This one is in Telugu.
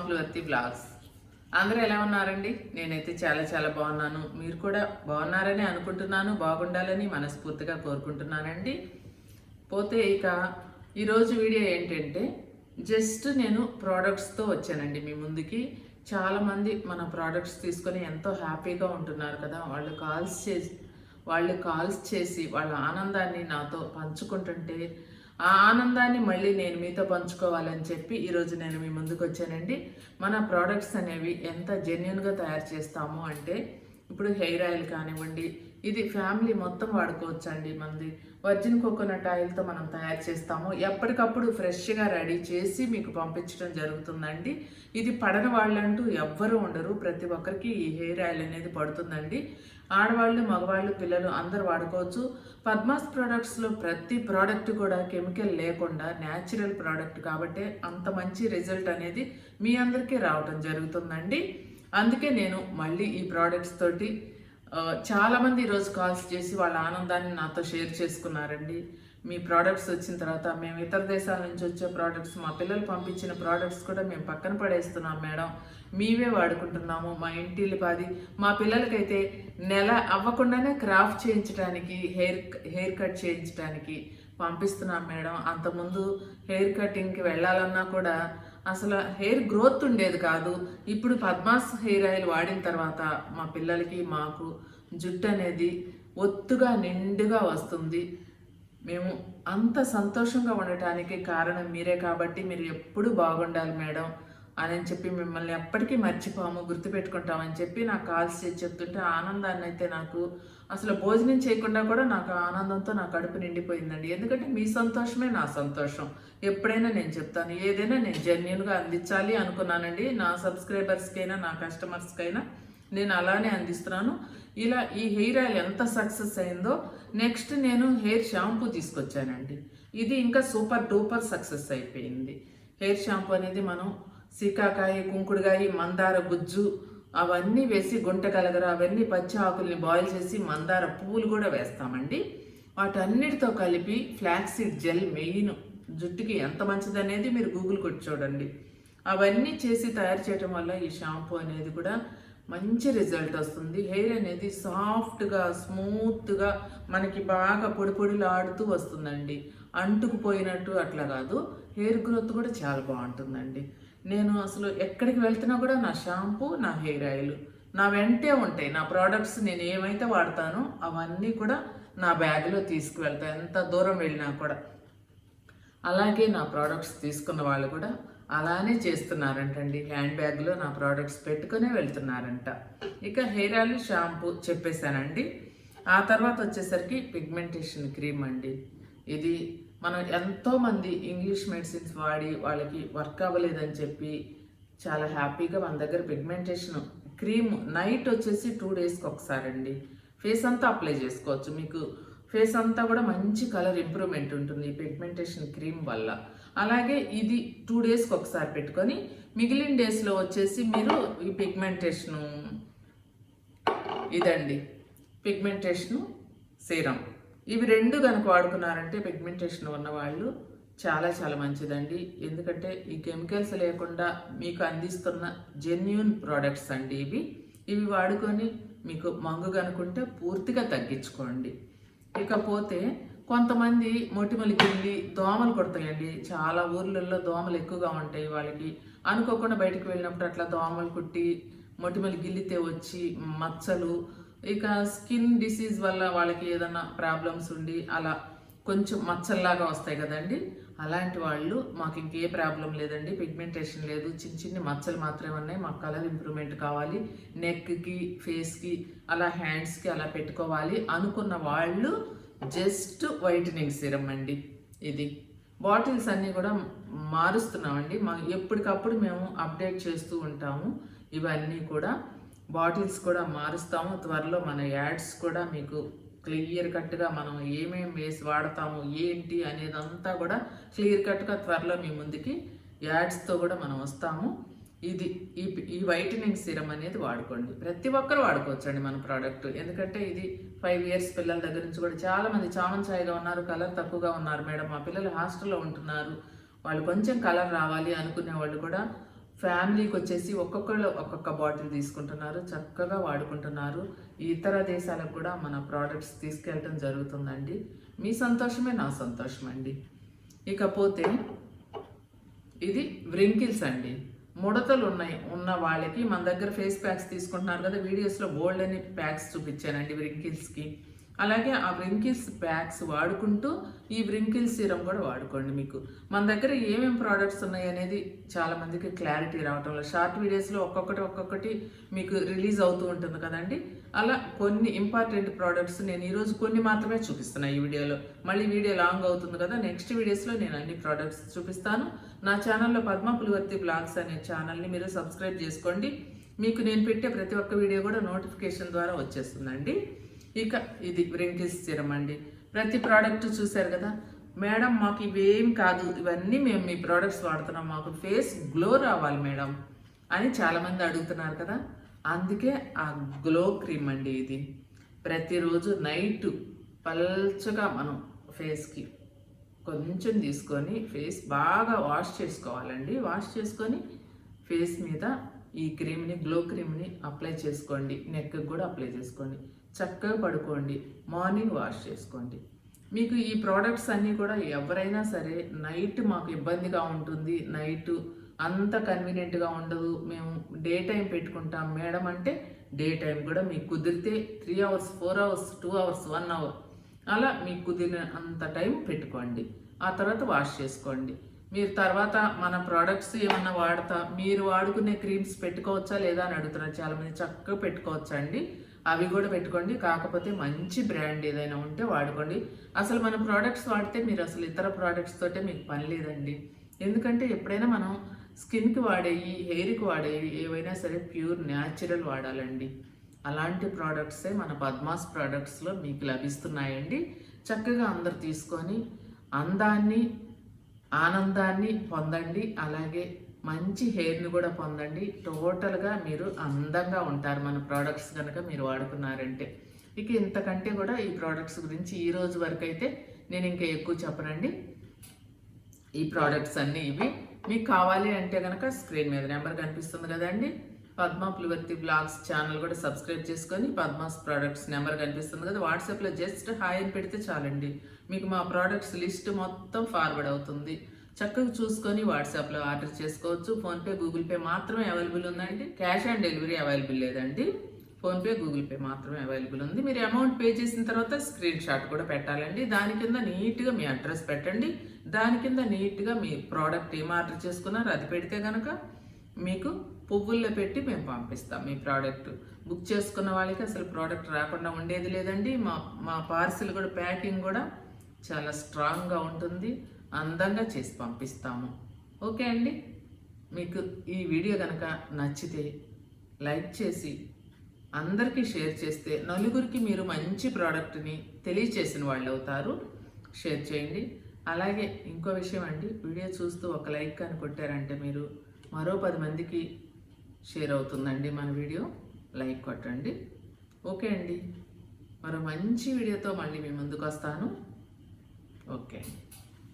స్వప్నవర్తి బ్లాగ్స్. అందరూ ఎలా ఉన్నారండి? నేనైతే చాలా చాలా బాగున్నాను. మీరు కూడా బాగున్నారని అనుకుంటున్నాను. బాగుండాలని మనస్ఫూర్తిగా కోరుకుంటున్నానండి. పోతే ఇక ఈరోజు వీడియో ఏంటంటే జస్ట్ నేను ప్రోడక్ట్స్తో వచ్చానండి మీ ముందుకి. చాలామంది మన ప్రోడక్ట్స్ తీసుకొని ఎంతో హ్యాపీగా ఉంటున్నారు కదా. వాళ్ళు కాల్స్ చేసి వాళ్ళ ఆనందాన్ని నాతో పంచుకుంటుంటే ఆ ఆనందాన్ని మళ్ళీ నేను మీతో పంచుకోవాలని చెప్పి ఈరోజు నేను మీ ముందుకు వచ్చానండి. మన ప్రోడక్ట్స్ అనేవి ఎంత జెన్యున్గా తయారు చేస్తాము అంటే, ఇప్పుడు హెయిర్ ఆయిల్ కానివ్వండి, ఇది ఫ్యామిలీ మొత్తం వాడుకోవచ్చు అండి. మనది వర్జిన్ కోకోనట్ ఆయిల్తో మనం తయారు చేస్తాము. ఎప్పటికప్పుడు ఫ్రెష్గా రెడీ చేసి మీకు పంపించడం జరుగుతుందండి. ఇది పడని వాళ్ళంటూ ఎవ్వరూ ఉండరు. ప్రతి ఒక్కరికి ఈ హెయిర్ ఆయిల్ అనేది పడుతుందండి. ఆడవాళ్ళు, మగవాళ్ళు, పిల్లలు అందరూ వాడుకోవచ్చు. పద్మాస్ ప్రోడక్ట్స్లో ప్రతి ప్రోడక్ట్ కూడా కెమికల్ లేకుండా న్యాచురల్ ప్రోడక్ట్ కాబట్టి అంత మంచి రిజల్ట్ అనేది మీ అందరికీ రావటం జరుగుతుందండి. అందుకే నేను మళ్ళీ ఈ ప్రోడక్ట్స్ తోటి చాలామంది ఈరోజు కాల్స్ చేసి వాళ్ళ ఆనందాన్ని నాతో షేర్ చేసుకున్నారండి. మీ ప్రోడక్ట్స్ వచ్చిన తర్వాత మేము ఇతర దేశాల నుంచి వచ్చే ప్రోడక్ట్స్, మా పిల్లలు పంపించిన ప్రోడక్ట్స్ కూడా మేము పక్కన పడేస్తున్నాం మేడం, మీవే వాడుకుంటున్నాము. మా ఇంటిల్లిపాది మా పిల్లలకైతే నెల అవ్వకుండానే క్రాఫ్ట్ చేయించడానికి, హెయిర్ కట్ చేయించడానికి పంపిస్తున్నాం మేడం. అంతకుముందు హెయిర్ కటింగ్కి వెళ్ళాలన్నా కూడా అసలు హెయిర్ గ్రోత్ ఉండేది కాదు. ఇప్పుడు పద్మాస్ హెయిర్ ఆయిల్ వాడిన తర్వాత మా పిల్లలకి, మాకు జుట్టు అనేది ఒత్తుగా నిండుగా వస్తుంది. మేము అంత సంతోషంగా ఉండటానికి కారణం మీరే కాబట్టి మీరు ఎప్పుడూ బాగుండాలి మేడం అని చెప్పి మిమ్మల్ని ఎప్పటికీ మర్చిపోము, గుర్తుపెట్టుకుంటామని చెప్పి నాకు కాల్స్ చేసి చెప్తుంటే ఆనందాన్ని అయితే నాకు అసలు భోజనం చేయకుండా కూడా నాకు ఆనందంతో నా కడుపు నిండిపోయిందండి. ఎందుకంటే మీ సంతోషమే నా సంతోషం. ఎప్పుడైనా నేను చెప్తాను, ఏదైనా నేను జెన్యున్గా అందించాలి అనుకున్నానండి. నా సబ్స్క్రైబర్స్కైనా నా కస్టమర్స్కైనా నేను అలానే అందిస్తున్నాను. ఇలా ఈ హెయిర్ ఆయిల్ ఎంత సక్సెస్ అయిందో నెక్స్ట్ నేను హెయిర్ షాంపూ తీసుకొచ్చానండి. ఇది ఇంకా సూపర్ డూపర్ సక్సెస్ అయిపోయింది. హెయిర్ షాంపూ అనేది మనం సీకాకాయ, కుంకుడుకాయ, మందార గుజ్జు అవన్నీ వేసి గుంట కలగర అవన్నీ పచ్చి ఆకుల్ని బాయిల్ చేసి మందార పువ్వులు కూడా వేస్తామండి. వాటన్నిటితో కలిపి ఫ్లాక్సీడ్ జెల్ మెయిన్ జుట్టుకి ఎంత మంచిది అనేది మీరు గూగుల్ కొట్టి చూడండి. అవన్నీ చేసి తయారు చేయడం వల్ల ఈ షాంపూ అనేది కూడా మంచి రిజల్ట్ వస్తుంది. హెయిర్ అనేది సాఫ్ట్గా, స్మూత్గా మనకి బాగా పొడి పొడిలాడుతూ వస్తుందండి. అంటుకుపోయినట్టు అట్లా కాదు, హెయిర్ గ్రోత్ కూడా చాలా బాగుంటుందండి. నేను అసలు ఎక్కడికి వెళ్తున్నా కూడా నా షాంపూ, నా హెయిర్ ఆయిల్ నా వెంటే ఉంటాయి. నా ప్రోడక్ట్స్ నేను ఏమైతే వాడతానో అవన్నీ కూడా నా బ్యాగ్లో తీసుకువెళ్తాను ఎంత దూరం వెళ్ళినా కూడా. అలాగే నా ప్రోడక్ట్స్ తీసుకున్న వాళ్ళు కూడా అలానే చేస్తున్నారంటండి. హ్యాండ్ బ్యాగ్లో నా ప్రోడక్ట్స్ పెట్టుకునే వెళ్తున్నారంట. ఇక హెయిర్ ఆయిల్, షాంపూ చెప్పేశానండి. ఆ తర్వాత వచ్చేసరికి పిగ్మెంటేషన్ క్రీమ్ అండి. ఇది మనం ఎంతోమంది ఇంగ్లీష్ మెడిసిన్స్ వాడి వాళ్ళకి వర్క్ అవ్వలేదని చెప్పి చాలా హ్యాపీగా మన దగ్గర పిగ్మెంటేషన్ క్రీమ్ నైట్ వచ్చేసి 2 డేస్కి ఒకసారి అండి ఫేస్ అంతా అప్లై చేసుకోవచ్చు. మీకు ఫేస్ అంతా కూడా మంచి కలర్ ఇంప్రూవ్మెంట్ ఉంటుంది ఈ పిగ్మెంటేషన్ క్రీమ్ వల్ల. అలాగే ఇది 2 డేస్కి ఒకసారి పెట్టుకొని మిగిలిన డేస్లో వచ్చేసి మీరు ఈ పిగ్మెంటేషను ఇదండి పిగ్మెంటేషను సీరం, ఇవి 2 కనుక వాడుకున్నారంటే పిగ్మెంటేషన్ ఉన్నవాళ్ళు చాలా చాలా మంచిదండి. ఎందుకంటే ఈ కెమికల్స్ లేకుండా మీకు అందిస్తున్న జెన్యూన్ ప్రోడక్ట్స్ అండి ఇవి వాడుకొని మీకు మంగు కనుకుంటే పూర్తిగా తగ్గించుకోండి. ఇకపోతే కొంతమంది మొటిమలు గిల్లి దోమలు కొడతాయండి. చాలా ఊర్లలో దోమలు ఎక్కువగా ఉంటాయి. వాళ్ళకి అనుకోకుండా బయటకు వెళ్ళినప్పుడు అట్లా దోమలు కుట్టి మొటిమలు గిల్లితే వచ్చి మచ్చలు, ఇక స్కిన్ డిసీజ్ వల్ల వాళ్ళకి ఏదైనా ప్రాబ్లమ్స్ ఉండి అలా కొంచెం మచ్చల్లాగా వస్తాయి కదండి. అలాంటి వాళ్ళు మాకు ఇంకే ప్రాబ్లం లేదండి, పిగ్మెంటేషన్ లేదు, చిన్న చిన్న మచ్చలు మాత్రమే ఉన్నాయి, మాకు కలర్ ఇంప్రూవ్మెంట్ కావాలి, నెక్కి, ఫేస్కి, అలా హ్యాండ్స్కి అలా పెట్టుకోవాలి అనుకున్న వాళ్ళు జస్ట్ వైటనింగ్ సిరం అండి. ఇది బాటిల్స్ అన్నీ కూడా మారుస్తున్నామండి. ఎప్పటికప్పుడు మేము అప్డేట్ చేస్తూ ఉంటాము. ఇవన్నీ కూడా బాటిల్స్ కూడా మారుస్తాము. త్వరలో మన యాడ్స్ కూడా మీకు క్లియర్ కట్గా మనం ఏమేమి వేసి వాడతాము ఏంటి అనేదంతా కూడా క్లియర్ కట్గా త్వరలో మీ ముందుకి యాడ్స్తో కూడా మనం వస్తాము. ఇది ఈ వైటనింగ్ సిరం అనేది వాడుకోండి. ప్రతి ఒక్కరు వాడుకోవచ్చు అండి మన ప్రోడక్ట్. ఎందుకంటే ఇది 5 ఇయర్స్ పిల్లల దగ్గర నుంచి కూడా చాలామంది చామంచాయిగా ఉన్నారు, కలర్ తక్కువగా ఉన్నారు మేడం, మా పిల్లలు హాస్టల్లో ఉంటున్నారు, వాళ్ళు కొంచెం కలర్ రావాలి అనుకునే వాళ్ళు కూడా ఫ్యామిలీకి వచ్చేసి ఒక్కొక్కళ్ళు ఒక్కొక్క బాటిల్ తీసుకుంటున్నారు, చక్కగా వాడుకుంటున్నారు. ఇతర దేశాలకు కూడా మన ప్రోడక్ట్స్ తీసుకెళ్ళటం జరుగుతుందండి. మీ సంతోషమే నా సంతోషం అండి. ఇకపోతే ఇది వ్రింకిల్స్ అండి. ముడతలు ఉన్న వాళ్ళకి మన దగ్గర ఫేస్ ప్యాక్స్ తీసుకుంటున్నారు కదా, వీడియోస్లో బోల్డ్ అని ప్యాక్స్ చూపించానండి వ్రింకిల్స్కి. అలాగే ఆ వ్రింకిల్స్ ప్యాక్స్ వాడుకుంటూ ఈ వ్రింకిల్స్ సీరం కూడా వాడుకోండి. మీకు మన దగ్గర ఏమేమి ప్రోడక్ట్స్ ఉన్నాయి అనేది చాలామందికి క్లారిటీ రావటంలో షార్ట్ వీడియోస్లో ఒక్కొక్కటి మీకు రిలీజ్ అవుతూ ఉంటుంది కదండి. అలా కొన్ని ఇంపార్టెంట్ ప్రోడక్ట్స్ నేను ఈరోజు కొన్ని మాత్రమే చూపిస్తున్నాను ఈ వీడియోలో. మళ్ళీ వీడియో లాంగ్ అవుతుంది కదా, నెక్స్ట్ వీడియోస్లో నేను అన్ని ప్రోడక్ట్స్ చూపిస్తాను. నా ఛానల్లో పద్మ పులివర్తి బ్లాగ్స్ అనే ఛానల్ని మీరు సబ్స్క్రైబ్ చేసుకోండి. మీకు నేను పెట్టే ప్రతి ఒక్క వీడియో కూడా నోటిఫికేషన్ ద్వారా వచ్చేస్తుందండి. ఇక ఇది వ్రింకిల్స్ సీరం అండి. ప్రతి ప్రోడక్ట్ చూశారు కదా, మేడం మాకు ఇవేం కాదు, ఇవన్నీ మేము మీ ప్రోడక్ట్స్ వాడుతున్నాం, మాకు ఫేస్ గ్లో రావాలి మేడం అని చాలామంది అడుగుతున్నారు కదా. అందుకే ఆ గ్లో క్రీమ్ అండి ఇది. ప్రతిరోజు నైట్ పల్చగా మనం ఫేస్కి కొంచెం తీసుకొని ఫేస్ బాగా వాష్ చేసుకోవాలండి. వాష్ చేసుకొని ఫేస్ మీద ఈ క్రీమ్ని, గ్లో క్రీమ్ని అప్లై చేసుకోండి. నెక్కి కూడా అప్లై చేసుకోండి. చక్కగా పడుకోండి. మార్నింగ్ వాష్ చేసుకోండి. మీకు ఈ ప్రోడక్ట్స్ అన్నీ కూడా ఎవరైనా సరే నైట్ మాకు ఇబ్బందిగా ఉంటుంది, నైట్ అంత కన్వీనియంట్గా ఉండదు, మేము డే టైం పెట్టుకుంటాం మేడం అంటే డే టైం కూడా మీకు కుదిరితే 3 hours 4 hours 2 hours 1 hour అలా మీకు కుదిరిన అంత టైం పెట్టుకోండి. ఆ తర్వాత వాష్ చేసుకోండి. మీరు తర్వాత మన ప్రోడక్ట్స్ ఏమన్నా మీరు వాడుకునే క్రీమ్స్ పెట్టుకోవచ్చా లేదా అని అడుగుతున్నారు చాలామంది. చక్కగా పెట్టుకోవచ్చా అండి, అవి కూడా పెట్టుకోండి. కాకపోతే మంచి బ్రాండ్ ఏదైనా ఉంటే వాడుకోండి. అసలు మన ప్రోడక్ట్స్ వాడితే మీరు అసలు ఇతర ప్రోడక్ట్స్ తోటే మీకు పని లేదండి. ఎందుకంటే ఎప్పుడైనా మనం స్కిన్కి వాడేవి, హెయిర్కి వాడేవి ఏవైనా సరే ప్యూర్ న్యాచురల్ వాడాలండి. అలాంటి ప్రోడక్ట్సే మన పద్మాస్ ప్రోడక్ట్స్లో మీకు లభిస్తున్నాయండి. చక్కగా అందరు తీసుకొని అందాన్ని, ఆనందాన్ని పొందండి. అలాగే మంచి హెయిర్ని కూడా పొందండి. టోటల్గా మీరు అందంగా ఉంటారు మన ప్రోడక్ట్స్ కనుక మీరు వాడుకున్నారంటే. ఇక ఇంతకంటే కూడా ఈ ప్రోడక్ట్స్ గురించి ఈ రోజు వరకు అయితే నేను ఇంకా ఎక్కువ చెప్పనండి. ఈ ప్రోడక్ట్స్ అన్నీ ఇవి. మీకు కావాలి అంటే కనుక స్క్రీన్ మీద నెంబర్ కనిపిస్తుంది కదండి, పద్మ పులివర్తి బ్లాగ్స్ ఛానల్ కూడా సబ్స్క్రైబ్ చేసుకొని పద్మాస్ ప్రోడక్ట్స్ నెంబర్ కనిపిస్తుంది కదా, వాట్సాప్లో జస్ట్ హాయ్ అని పెడితే చాలండి. మీకు మా ప్రోడక్ట్స్ లిస్ట్ మొత్తం ఫార్వర్డ్ అవుతుంది. చక్కగా చూసుకొని వాట్సాప్లో ఆర్డర్ చేసుకోవచ్చు. ఫోన్పే, గూగుల్ పే మాత్రమే అవైలబుల్ ఉందండి. క్యాష్ ఆన్ డెలివరీ అవైలబుల్ లేదండి. ఫోన్పే, గూగుల్ పే మాత్రమే అవైలబుల్ ఉంది. మీరు అమౌంట్ పే చేసిన తర్వాత స్క్రీన్ షాట్ కూడా పెట్టాలండి. దాని కింద నీట్గా మీ అడ్రస్ పెట్టండి. దాని కింద నీట్గా మీ ప్రోడక్ట్ ఏం ఆర్డర్ చేసుకున్నారో అది పెడితే కనుక మీకు పువ్వుల్లో పెట్టి మేము పంపిస్తాం. మీ ప్రోడక్ట్ బుక్ చేసుకున్న వాళ్ళకి అసలు ప్రోడక్ట్ రాకుండా ఉండేది లేదండి. మా పార్సిల్ కూడా ప్యాకింగ్ కూడా చాలా స్ట్రాంగ్గా ఉంటుంది. అందంగా చేసి పంపిస్తాము. ఓకే అండి, మీకు ఈ వీడియో కనుక నచ్చితే లైక్ చేసి అందరికీ షేర్ చేస్తే నలుగురికి మీరు మంచి ప్రోడక్ట్ని తెలియచేసిన వాళ్ళు అవుతారు. షేర్ చేయండి. అలాగే ఇంకో విషయం అండి, వీడియో చూస్తూ ఒక లైక్ అని కొట్టారంటే మీరు మరో 10 మందికి షేర్ అవుతుందండి మన వీడియో. లైక్ కొట్టండి. ఓకే అండి, మరో మంచి వీడియోతో మళ్ళీ మీ ముందుకు వస్తాను. ఓకే.